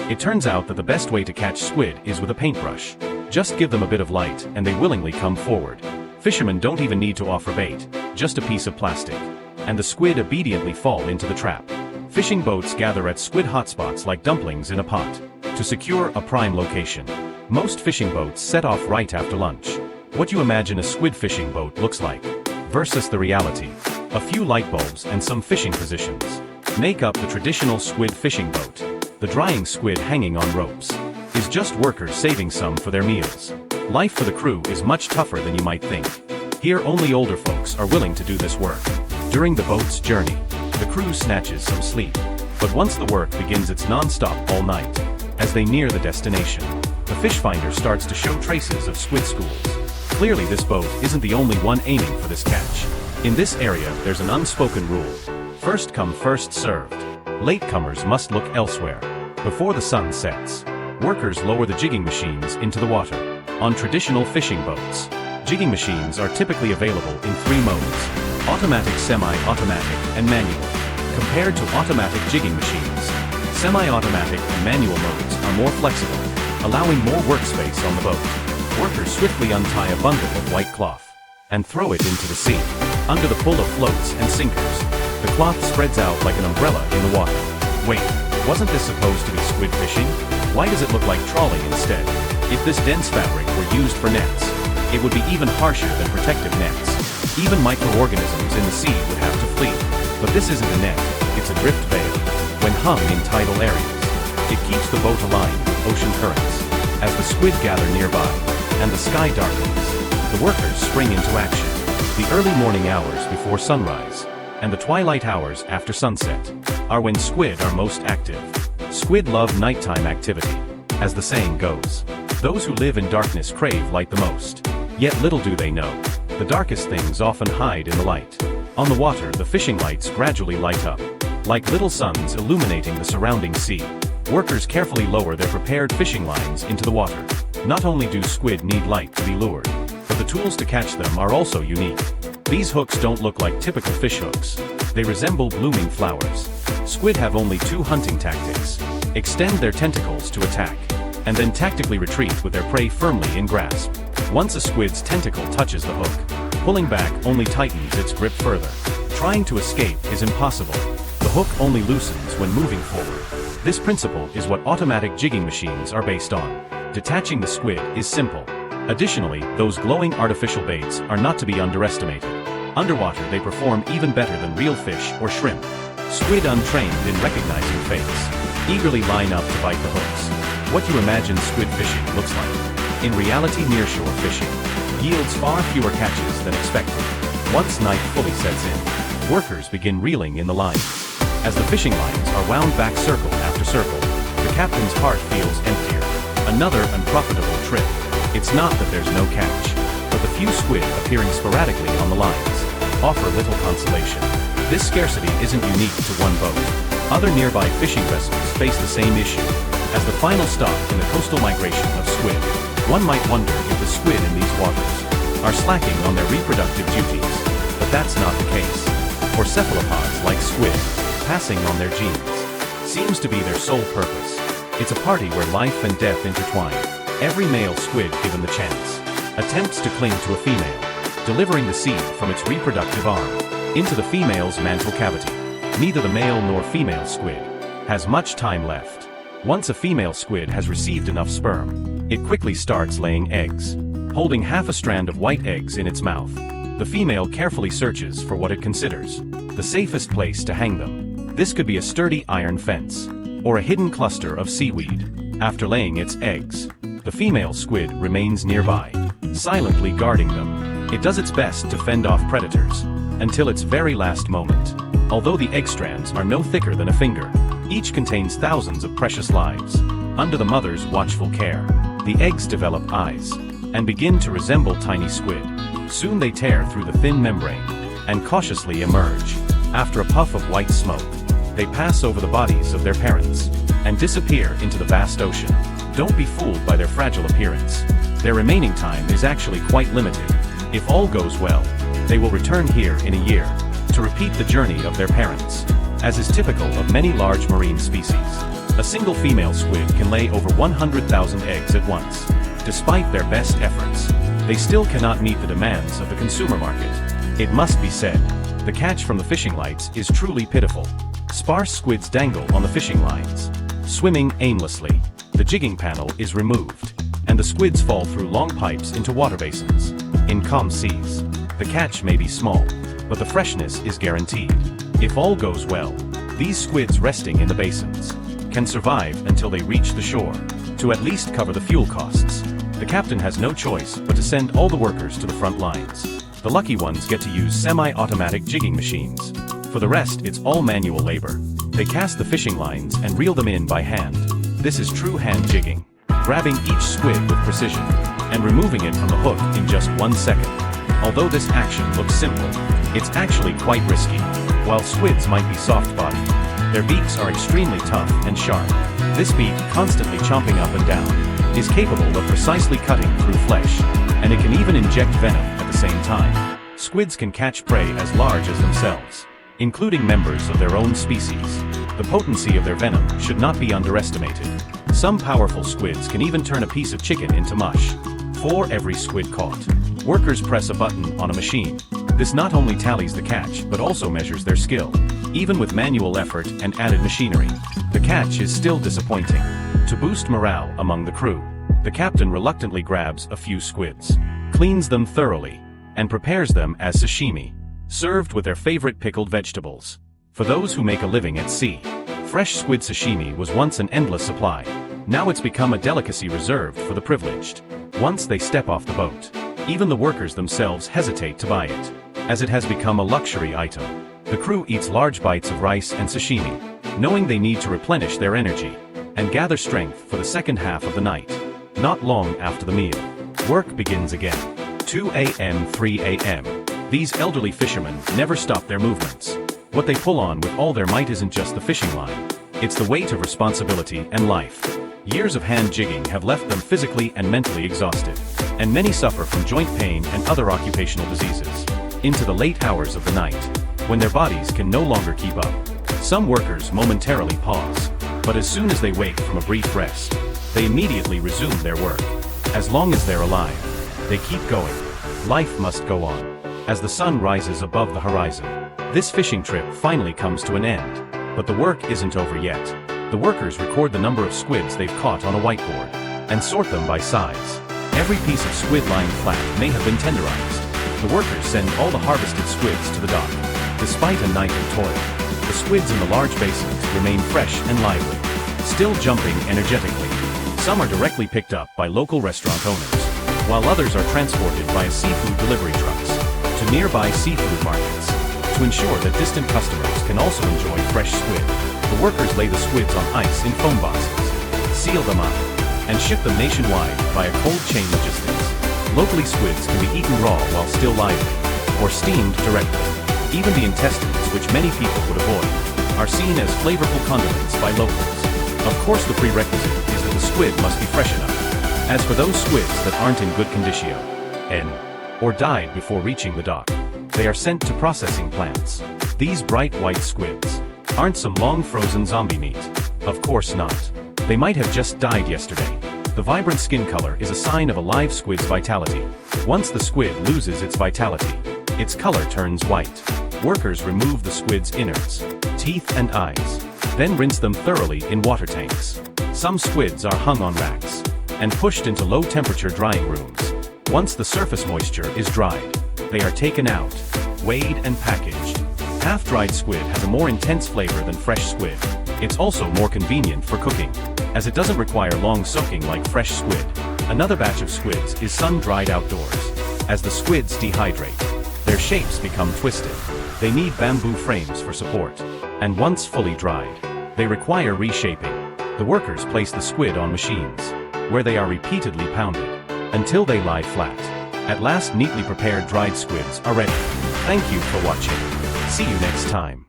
It turns out that the best way to catch squid is with a paintbrush. Just give them a bit of light and they willingly come forward. Fishermen don't even need to offer bait, just a piece of plastic. And the squid obediently fall into the trap. Fishing boats gather at squid hotspots like dumplings in a pot to secure a prime location. Most fishing boats set off right after lunch. What you imagine a squid fishing boat looks like versus the reality. A few light bulbs and some fishing positions make up the traditional squid fishing boat. The drying squid hanging on ropes is just workers saving some for their meals. Life for the crew is much tougher than you might think. Here only older folks are willing to do this work. During the boat's journey, the crew snatches some sleep. But once the work begins, it's non-stop all night. As they near the destination, the fish finder starts to show traces of squid schools. Clearly this boat isn't the only one aiming for this catch. In this area there's an unspoken rule. First come first served. Latecomers must look elsewhere. Before the sun sets, workers lower the jigging machines into the water. On traditional fishing boats, jigging machines are typically available in 3 modes: automatic, semi-automatic, and manual. Compared to automatic jigging machines, semi-automatic and manual modes are more flexible, allowing more workspace on the boat. Workers swiftly untie a bundle of white cloth and throw it into the sea. Under the pull of floats and sinkers, the cloth spreads out like an umbrella in the water. Wait, wasn't this supposed to be squid fishing? Why does it look like trawling instead? If this dense fabric were used for nets, it would be even harsher than protective nets. Even microorganisms in the sea would have to flee. But this isn't a net, it's a drift veil. When hung in tidal areas, it keeps the boat aligned with ocean currents. As the squid gather nearby, and the sky darkens, the workers spring into action. The early morning hours before sunrise, and the twilight hours after sunset, are when squid are most active. Squid love nighttime activity. As the saying goes, those who live in darkness crave light the most. Yet little do they know, the darkest things often hide in the light. On the water, the fishing lights gradually light up, like little suns illuminating the surrounding sea. Workers carefully lower their prepared fishing lines into the water. Not only do squid need light to be lured, but the tools to catch them are also unique. These hooks don't look like typical fish hooks. They resemble blooming flowers. Squid have only 2 hunting tactics: extend their tentacles to attack, and then tactically retreat with their prey firmly in grasp. Once a squid's tentacle touches the hook, pulling back only tightens its grip further. Trying to escape is impossible. The hook only loosens when moving forward. This principle is what automatic jigging machines are based on. Detaching the squid is simple. Additionally, those glowing artificial baits are not to be underestimated. Underwater they perform even better than real fish or shrimp. Squid, untrained in recognizing fates, eagerly line up to bite the hooks. What you imagine squid fishing looks like, in reality nearshore fishing, yields far fewer catches than expected. Once night fully sets in, workers begin reeling in the lines. As the fishing lines are wound back circle after circle, the captain's heart feels emptier. Another unprofitable trip. It's not that there's no catch, but the few squid appearing sporadically on the lines offer little consolation. This scarcity isn't unique to one boat. Other nearby fishing vessels face the same issue. As the final stop in the coastal migration of squid, one might wonder if the squid in these waters are slacking on their reproductive duties. But that's not the case. For cephalopods like squid, passing on their genes seems to be their sole purpose. It's a party where life and death intertwine. Every male squid given the chance attempts to cling to a female, delivering the seed from its reproductive arm into the female's mantle cavity. Neither the male nor female squid has much time left. Once a female squid has received enough sperm, it quickly starts laying eggs. Holding half a strand of white eggs in its mouth, the female carefully searches for what it considers the safest place to hang them. This could be a sturdy iron fence, or a hidden cluster of seaweed. After laying its eggs, the female squid remains nearby, silently guarding them. It does its best to fend off predators, until its very last moment. Although the egg strands are no thicker than a finger, each contains thousands of precious lives. Under the mother's watchful care, the eggs develop eyes, and begin to resemble tiny squid. Soon they tear through the thin membrane, and cautiously emerge. After a puff of white smoke, they pass over the bodies of their parents, and disappear into the vast ocean. Don't be fooled by their fragile appearance. Their remaining time is actually quite limited. If all goes well, they will return here in a year, to repeat the journey of their parents, as is typical of many large marine species. A single female squid can lay over 100,000 eggs at once. Despite their best efforts, they still cannot meet the demands of the consumer market. It must be said, the catch from the fishing lights is truly pitiful. Sparse squids dangle on the fishing lines, swimming aimlessly. The jigging panel is removed, and the squids fall through long pipes into water basins. In calm seas, the catch may be small, but the freshness is guaranteed. If all goes well, these squids resting in the basins can survive until they reach the shore, to at least cover the fuel costs. The captain has no choice but to send all the workers to the front lines. The lucky ones get to use semi-automatic jigging machines. For the rest, it's all manual labor. They cast the fishing lines and reel them in by hand. This is true hand jigging, grabbing each squid with precision and removing it from the hook in just 1 second. Although this action looks simple, it's actually quite risky. While squids might be soft-bodied, their beaks are extremely tough and sharp. This beak, constantly chomping up and down, is capable of precisely cutting through flesh, and it can even inject venom at the same time. Squids can catch prey as large as themselves, including members of their own species. The potency of their venom should not be underestimated. Some powerful squids can even turn a piece of chicken into mush. For every squid caught, workers press a button on a machine. This not only tallies the catch but also measures their skill. Even with manual effort and added machinery, the catch is still disappointing. To boost morale among the crew, the captain reluctantly grabs a few squids, cleans them thoroughly, and prepares them as sashimi, served with their favorite pickled vegetables. For those who make a living at sea, fresh squid sashimi was once an endless supply. Now it's become a delicacy reserved for the privileged. Once they step off the boat, even the workers themselves hesitate to buy it, as it has become a luxury item. The crew eats large bites of rice and sashimi, knowing they need to replenish their energy and gather strength for the second half of the night. Not long after the meal, work begins again. 2 a.m., 3 a.m. These elderly fishermen never stop their movements. What they pull on with all their might isn't just the fishing line, it's the weight of responsibility and life. Years of hand jigging have left them physically and mentally exhausted, and many suffer from joint pain and other occupational diseases. Into the late hours of the night, when their bodies can no longer keep up, some workers momentarily pause, but as soon as they wake from a brief rest, they immediately resume their work. As long as they're alive, they keep going. Life must go on. As the sun rises above the horizon, this fishing trip finally comes to an end. But the work isn't over yet. The workers record the number of squids they've caught on a whiteboard and sort them by size. Every piece of squid lying flat may have been tenderized. The workers send all the harvested squids to the dock. Despite a night of toil, the squids in the large basins remain fresh and lively, still jumping energetically. Some are directly picked up by local restaurant owners, while others are transported via seafood delivery trucks to nearby seafood markets. To ensure that distant customers can also enjoy fresh squid, the workers lay the squids on ice in foam boxes, seal them up, and ship them nationwide via cold chain logistics. Locally, squids can be eaten raw while still lively, or steamed directly. Even the intestines, which many people would avoid, are seen as flavorful condiments by locals. Of course, the prerequisite is that the squid must be fresh enough. As for those squids that aren't in good condition, or died before reaching the dock, they are sent to processing plants. These bright white squids aren't some long frozen zombie meat. Of course not. They might have just died yesterday. The vibrant skin color is a sign of a live squid's vitality. Once the squid loses its vitality, its color turns white. Workers remove the squid's innards, teeth and eyes, then rinse them thoroughly in water tanks. Some squids are hung on racks and pushed into low-temperature drying rooms. Once the surface moisture is dried, they are taken out, weighed and packaged. Half-dried squid has a more intense flavor than fresh squid. It's also more convenient for cooking, as it doesn't require long soaking like fresh squid. Another batch of squids is sun-dried outdoors. As the squids dehydrate, their shapes become twisted. They need bamboo frames for support, and once fully dried, they require reshaping. The workers place the squid on machines, where they are repeatedly pounded, until they lie flat. At last, neatly prepared dried squids are ready. Thank you for watching. See you next time.